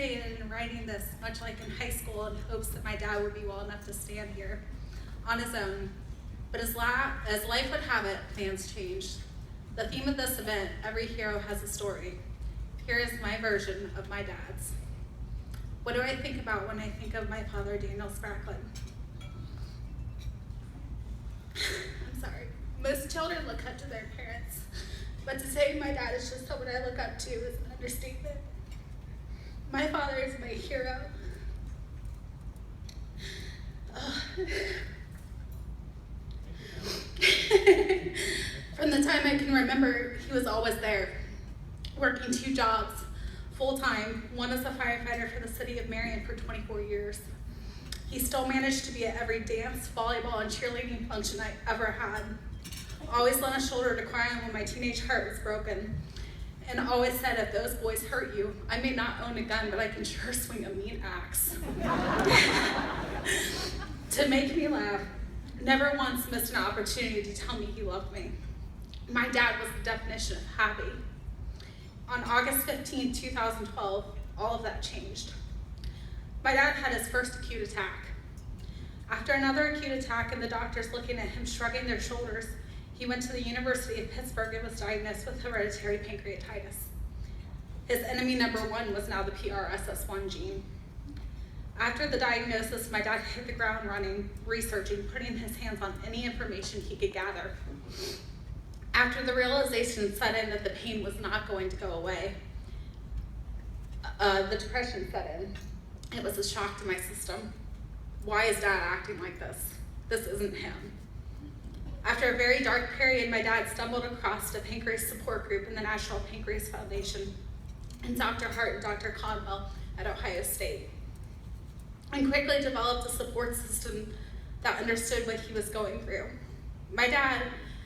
participated in writing this much like in high school in hopes that my dad would be well enough to stand here on his own. But as life would have it, plans changed. The theme of this event, Every Hero Has a Story. Here is my version of my dad's. What do I think about when I think of my father, Daniel Spracklen? I'm sorry. Most children look up to their parents, but to say my dad is just someone I look up to is an understatement. My father is my hero. From the time I can remember, he was always there, working 2 jobs, full-time, one as a firefighter for the city of Marion for 24 years. He still managed to be at every dance, volleyball, and cheerleading function I ever had. Always lent a shoulder to cry on when my teenage heart was broken. And always said, if those boys hurt you, I may not own a gun, but I can sure swing a mean axe. To make me laugh, never once missed an opportunity to tell me he loved me. My dad was the definition of happy. On August 15, 2012, all of that changed. My dad had his first acute attack. After another acute attack and the doctors looking at him shrugging their shoulders, he went to the University of Pittsburgh and was diagnosed with hereditary pancreatitis. His enemy number 1 was now the PRSS1 gene. After the diagnosis, my dad hit the ground running, researching, putting his hands on any information he could gather. After the realization set in that the pain was not going to go away, the depression set in. It was a shock to my system. Why is Dad acting like this? This isn't him. After a very dark period, my dad stumbled across a pancreas support group in the National Pancreas Foundation and Dr. Hart and Dr. Conwell at Ohio State, and quickly developed a support system that understood what he was going through. My dad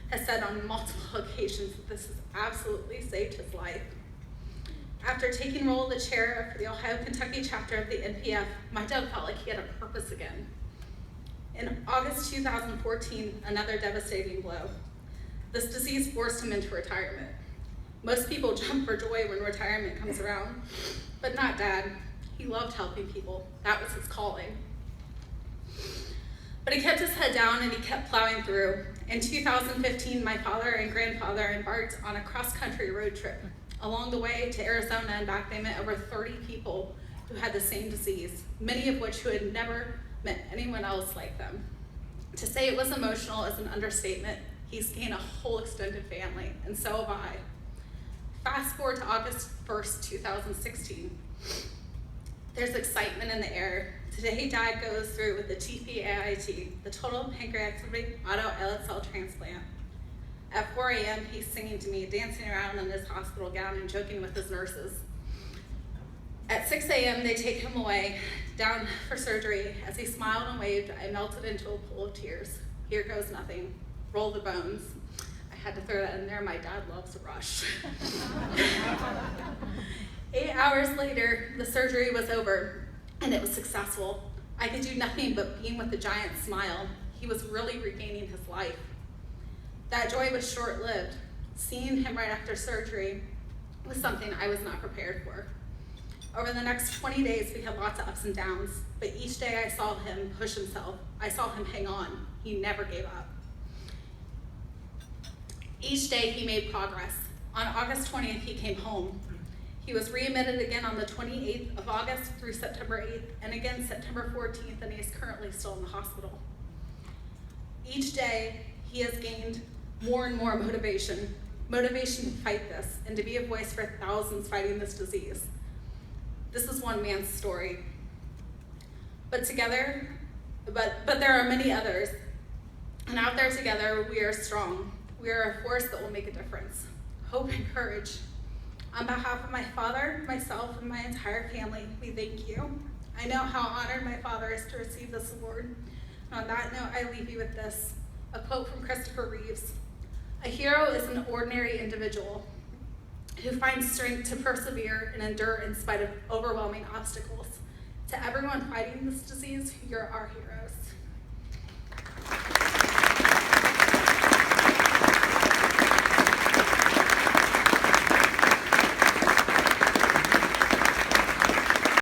has said on multiple occasions that this has absolutely saved his life. After taking roll of the chair for the Ohio-Kentucky chapter of the NPF, my dad felt like he had a purpose again. In August 2014, another devastating blow. This disease forced him into retirement. Most people jump for joy when retirement comes around, but not Dad. He loved helping people. That was his calling. But he kept his head down and he kept plowing through. In 2015, my father and grandfather embarked on a cross-country road trip. Along the way to Arizona and back, they met over 30 people who had the same disease, many of which who had never met anyone else like them. To say it was emotional is an understatement. He's gained a whole extended family, and so have I. Fast forward to August 1st, 2016. There's excitement in the air. Today, Dad goes through with the TPAIT, the total pancreatic auto islet cell transplant. At 4 a.m., he's singing to me, dancing around in his hospital gown and joking with his nurses. At 6 a.m., they take him away, down for surgery. As he smiled and waved, I melted into a pool of tears. Here goes nothing. Roll the bones. I had to throw that in there. My dad loves a rush. 8 hours later, the surgery was over, and it was successful. I could do nothing but beam with a giant smile. He was really regaining his life. That joy was short-lived. Seeing him right after surgery was something I was not prepared for. Over the next 20 days, we had lots of ups and downs, but each day I saw him push himself. I saw him hang on. He never gave up. Each day he made progress. On August 20th, he came home. He was readmitted again on the 28th of August through September 8th, and again September 14th, and he is currently still in the hospital. Each day, he has gained more and more motivation to fight this and to be a voice for thousands fighting this disease. This is one man's story. But there are many others. And out there together, we are strong. We are a force that will make a difference. Hope and courage. On behalf of my father, myself, and my entire family, we thank you. I know how honored my father is to receive this award. And on that note, I leave you with this, a quote from Christopher Reeves. A hero is an ordinary individual who finds strength to persevere and endure in spite of overwhelming obstacles. To everyone fighting this disease, you're our heroes.